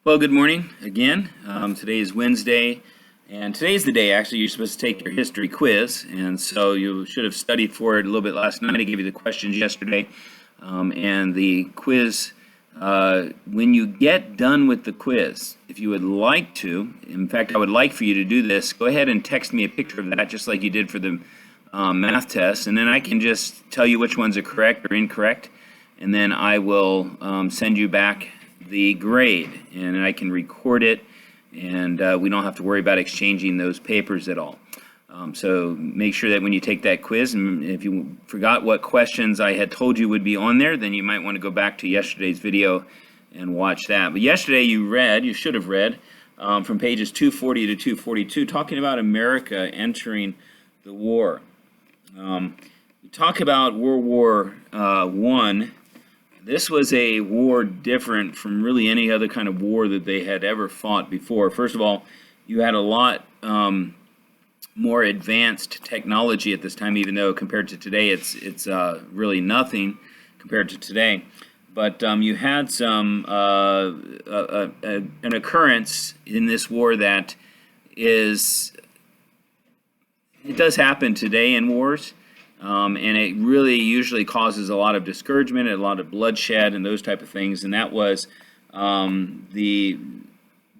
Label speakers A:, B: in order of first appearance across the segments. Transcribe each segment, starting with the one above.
A: Well, good morning again. Today is Wednesday, and today's the day actually you're supposed to take your history quiz, and so you should have studied for it a little bit last night. I gave you the questions yesterday, and the quiz. When you get done with the quiz, if you would like to, in fact, I would like for you to do this, go ahead and text me a picture of that, just like you did for the math test, and then I can just tell you which ones are correct or incorrect, and then I will send you back the grade, and I can record it, and we don't have to worry about exchanging those papers at all. So make sure that when you take that quiz, and if you forgot what questions I had told you would be on there, then you might want to go back to yesterday's video and watch that. But yesterday you should have read from pages 240 to 242, talking about America entering the war. We talk about World War I. This was a war different from really any other kind of war that they had ever fought before. First of all, you had a lot more advanced technology at this time, even though compared to today it's really nothing compared to today. But you had some an occurrence in this war that it does happen today in wars. And it really usually causes a lot of discouragement, a lot of bloodshed, and those type of things. And that was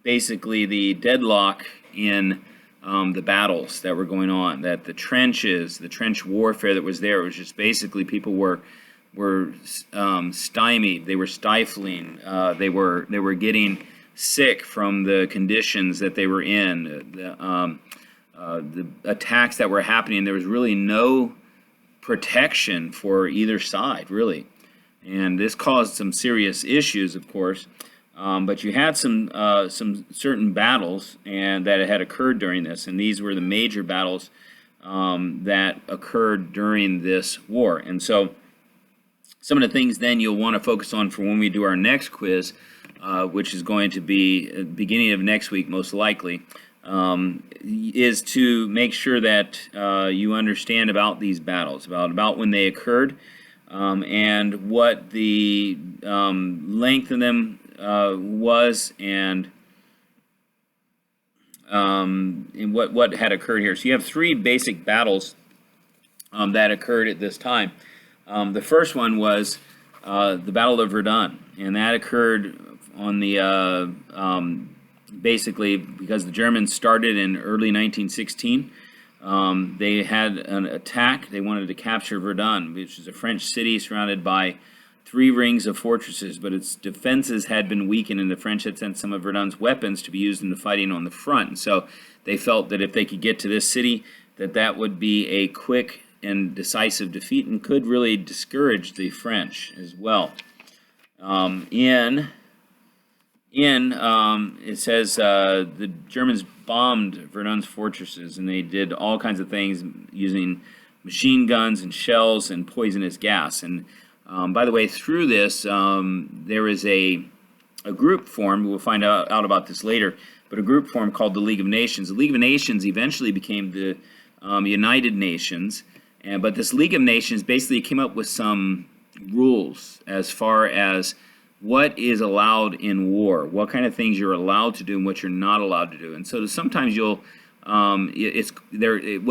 A: basically the deadlock in the battles that were going on. That the trench warfare that was there, it was just basically people were stymied, they were stifling, they were getting sick from the conditions that they were in. The attacks that were happening, there was really no protection for either side, really, and this caused some serious issues, of course. But you had some certain battles and that had occurred during this, and these were the major battles that occurred during this war. And so, some of the things then you'll want to focus on for when we do our next quiz, which is going to be at the beginning of next week, most likely. Is to make sure that you understand about these battles, about when they occurred, and what the length of them was, and what had occurred here. So you have three basic battles that occurred at this time. The first one was the Battle of Verdun, and that occurred on the basically because the Germans started in early 1916. They had an attack. They wanted to capture Verdun, which is a French city surrounded by three rings of fortresses, but its defenses had been weakened, and the French had sent some of Verdun's weapons to be used in the fighting on the front. And so they felt that if they could get to this city, that would be a quick and decisive defeat and could really discourage the French as well. It says the Germans bombed Verdun's fortresses, and they did all kinds of things using machine guns and shells and poisonous gas. And by the way, through this, there is a group formed. We'll find out about this later, but a group formed called the League of Nations. The League of Nations eventually became the United Nations, but this League of Nations basically came up with some rules as far as what is allowed in war, what kind of things you're allowed to do and what you're not allowed to do. And so sometimes what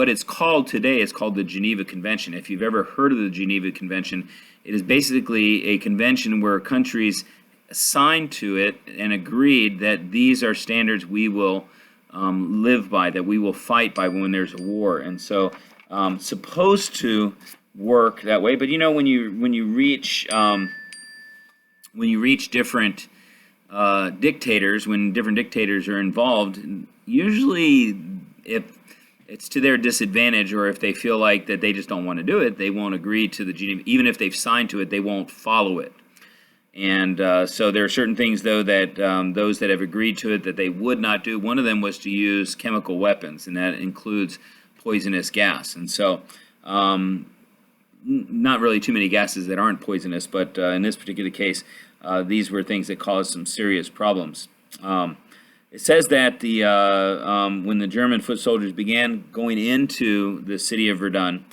A: it's called today is called the Geneva Convention. If you've ever heard of the Geneva Convention, it is basically a convention where countries signed to it and agreed that these are standards we will live by, that we will fight by when there's a war. And so supposed to work that way. But when you reach different dictators, when different dictators are involved, usually if it's to their disadvantage, or if they feel like that they just don't want to do it, they won't agree to the Geneva. Even if they've signed to it, they won't follow it. And so there are certain things, though, that those that have agreed to it that they would not do. One of them was to use chemical weapons, and that includes poisonous gas. And so not really too many gases that aren't poisonous, but in this particular case, these were things that caused some serious problems. It says that when the German foot soldiers began going into the city of Verdun,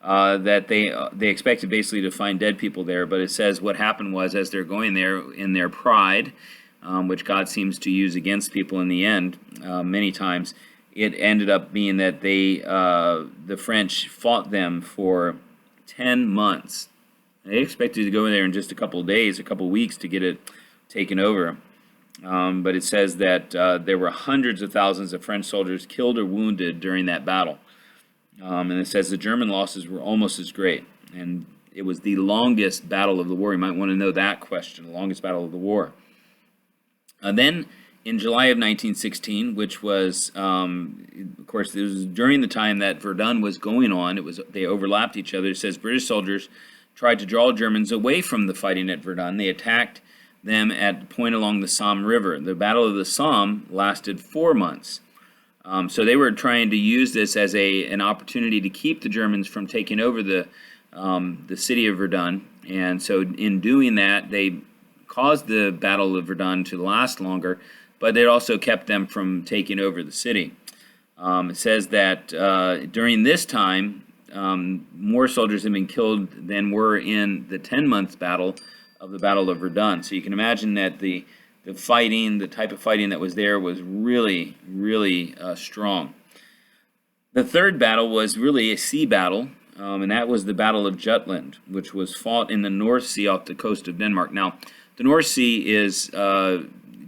A: that they expected basically to find dead people there. But it says what happened was, as they're going there in their pride, which God seems to use against people in the end many times. It ended up being that the French fought them for 10 months. They expected to go in there in just a couple of days, a couple of weeks to get it taken over. But it says that there were hundreds of thousands of French soldiers killed or wounded during that battle. And it says the German losses were almost as great. And it was the longest battle of the war. You might want to know that question, the longest battle of the war. Then in July of 1916, which was, of course, it was during the time that Verdun was going on. They overlapped each other. It says British soldiers tried to draw Germans away from the fighting at Verdun. They attacked them at a point along the Somme River. The Battle of the Somme lasted 4 months. So they were trying to use this as an opportunity to keep the Germans from taking over the city of Verdun. And so in doing that, they caused the Battle of Verdun to last longer, but it also kept them from taking over the city. It says that during this time, more soldiers had been killed than were in the 10-month battle of the Battle of Verdun. So you can imagine that the fighting, the type of fighting that was there was really, really strong. The third battle was really a sea battle, and that was the Battle of Jutland, which was fought in the North Sea off the coast of Denmark. Now, the North Sea is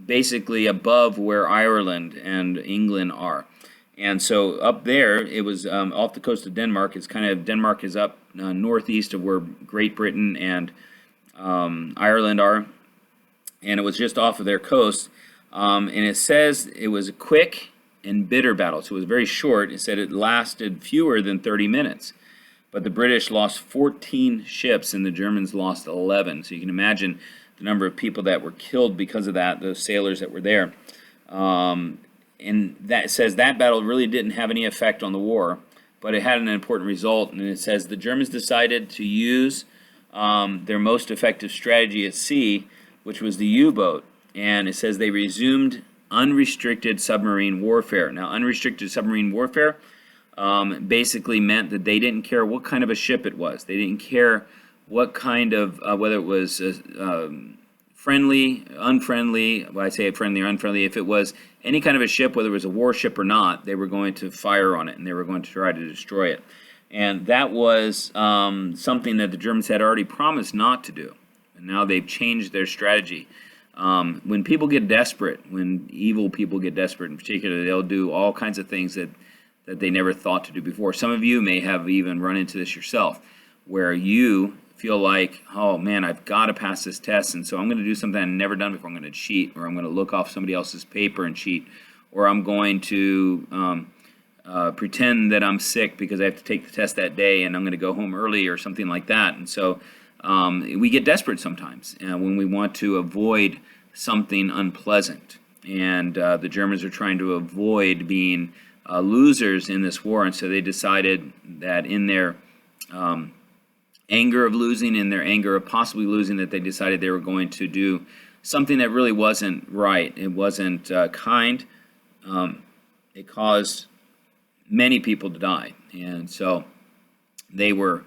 A: basically above where Ireland and England are. And so up there, it was off the coast of Denmark. It's kind of, Denmark is up northeast of where Great Britain and Ireland are. And it was just off of their coast. And it says it was a quick and bitter battle. So it was very short. It said it lasted fewer than 30 minutes. But the British lost 14 ships and the Germans lost 11. So you can imagine the number of people that were killed because of that, those sailors that were there. And that says that battle really didn't have any effect on the war, but it had an important result. And it says the Germans decided to use their most effective strategy at sea, which was the U-boat. And it says they resumed unrestricted submarine warfare. Now, unrestricted submarine warfare basically meant that they didn't care what kind of a ship it was. They didn't care what kind of, whether it was friendly, unfriendly, well, I say friendly or unfriendly, if it was any kind of a ship, whether it was a warship or not, they were going to fire on it and they were going to try to destroy it. And that was something that the Germans had already promised not to do. And now they've changed their strategy. When people get desperate, when evil people get desperate in particular, they'll do all kinds of things that they never thought to do before. Some of you may have even run into this yourself, where you feel like, oh man, I've got to pass this test, and so I'm going to do something I've never done before. I'm going to cheat, or I'm going to look off somebody else's paper and cheat, or I'm going to pretend that I'm sick because I have to take the test that day, and I'm going to go home early or something like that. And so we get desperate sometimes when we want to avoid something unpleasant. And the Germans are trying to avoid being losers in this war, and so they decided that in their anger of losing, in their anger of possibly losing, that they decided they were going to do something that really wasn't right. It wasn't kind. It caused many people to die, and so they were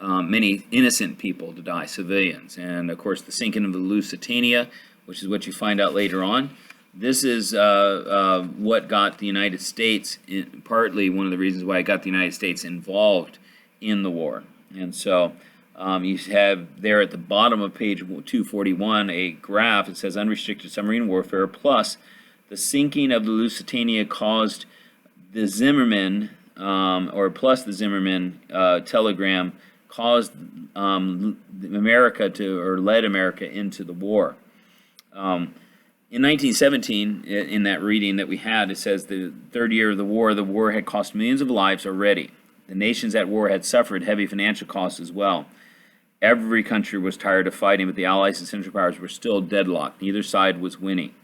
A: many innocent people to die, civilians. And of course, the sinking of the Lusitania, which is what you find out later on. This is what got the United States, partly one of the reasons why it got the United States involved in the war. And so you have there at the bottom of page 241 a graph that says unrestricted submarine warfare plus the sinking of the Lusitania caused the Zimmerman, or plus the Zimmerman telegram caused America to, or led America into the war. In 1917, in that reading that we had, it says the third year of the war had cost millions of lives already. The nations at war had suffered heavy financial costs as well. Every country was tired of fighting, but the Allies and Central Powers were still deadlocked. Neither side was winning.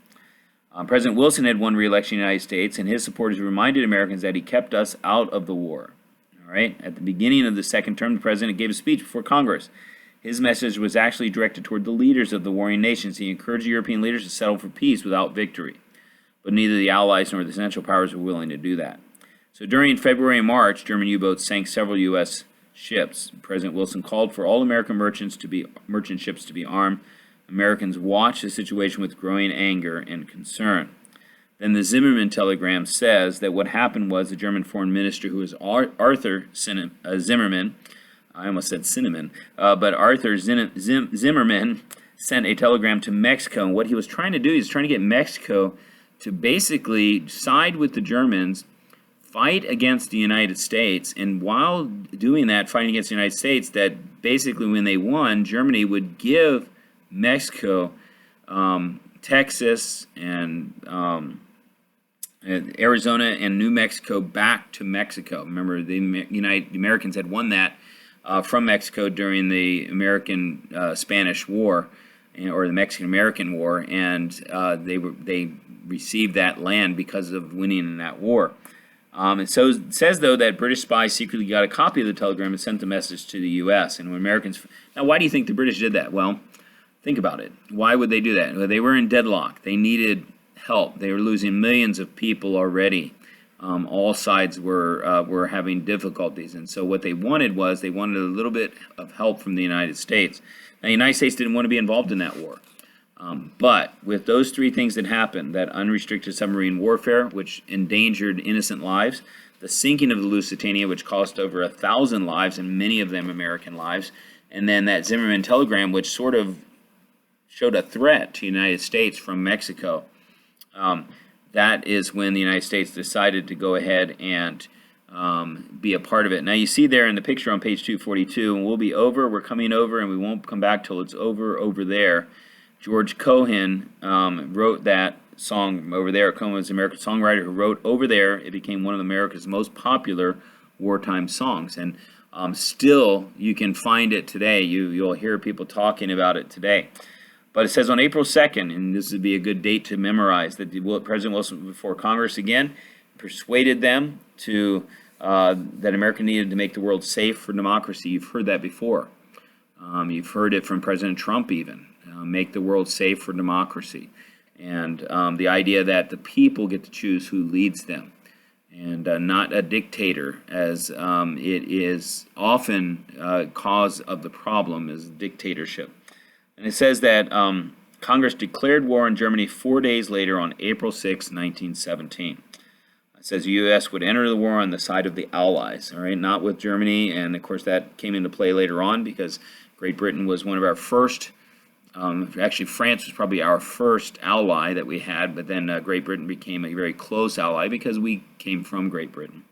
A: President Wilson had won re-election in the United States, and his supporters reminded Americans that he kept us out of the war. All right. At the beginning of the second term, the president gave a speech before Congress. His message was actually directed toward the leaders of the warring nations. He encouraged European leaders to settle for peace without victory. But neither the Allies nor the Central Powers were willing to do that. So during February and March, German U-boats sank several U.S. ships. President Wilson called for all American merchant ships to be armed. Americans watched the situation with growing anger and concern. Then the Zimmerman telegram says that what happened was the German foreign minister, who was Arthur Zimmerman, I almost said cinnamon, but Arthur Zimmerman sent a telegram to Mexico. And what he was trying to do, he was trying to get Mexico to basically side with the Germans, fight against the United States, and while doing that, fighting against the United States, that basically when they won, Germany would give Mexico Texas and Arizona and New Mexico back to Mexico. Remember, the Americans had won that from Mexico during the American-Spanish War, or the Mexican-American War, and they received that land because of winning in that war. And so it says, though, that British spies secretly got a copy of the telegram and sent the message to the U.S. And when Americans... Now, why do you think the British did that? Well, think about it. Why would they do that? Well, they were in deadlock. They needed help. They were losing millions of people already. All sides were having difficulties. And so what they wanted was they wanted a little bit of help from the United States. Now, the United States didn't want to be involved in that war. But with those three things that happened, that unrestricted submarine warfare, which endangered innocent lives, the sinking of the Lusitania, which cost over 1,000 lives, and many of them American lives, and then that Zimmerman telegram, which sort of showed a threat to the United States from Mexico, that is when the United States decided to go ahead and be a part of it. Now you see there in the picture on page 242, and we'll be over, we're coming over, and we won't come back till it's over there. George Cohan wrote that song over there. Cohan was an American songwriter who wrote Over There. It became one of America's most popular wartime songs. And still, you can find it today. You'll hear people talking about it today. But it says on April 2nd, and this would be a good date to memorize, that President Wilson, before Congress again, persuaded them to that America needed to make the world safe for democracy. You've heard that before. You've heard it from President Trump even. Make the world safe for democracy. And the idea that the people get to choose who leads them, and not a dictator, as it is often cause of the problem is dictatorship. And it says that Congress declared war on Germany 4 days later on April 6, 1917. It says the U.S. would enter the war on the side of the Allies, all right, not with Germany. And of course that came into play later on because Great Britain was one of our first. Actually, France was probably our first ally that we had, but then Great Britain became a very close ally because we came from Great Britain.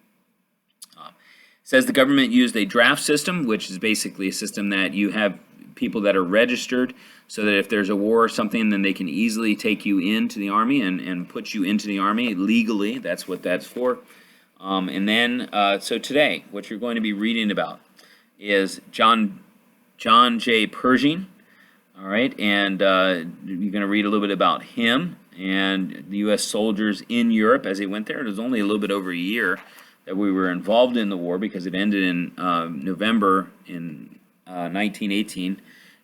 A: It says the government used a draft system, which is basically a system that you have people that are registered so that if there's a war or something, then they can easily take you into the army and put you into the army legally. That's what that's for. And then, so today, what you're going to be reading about is John J. Pershing. All right, and you're going to read a little bit about him and the U.S. soldiers in Europe as they went there. It was only a little bit over a year that we were involved in the war because it ended in November in 1918,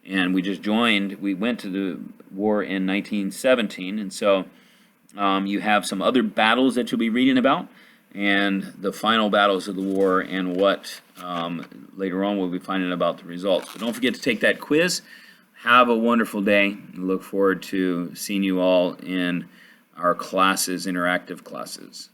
A: and we just joined. We went to the war in 1917, and so you have some other battles that you'll be reading about, and the final battles of the war, and what later on we'll be finding about the results. But don't forget to take that quiz. Have a wonderful day. Look forward to seeing you all in our classes, interactive classes.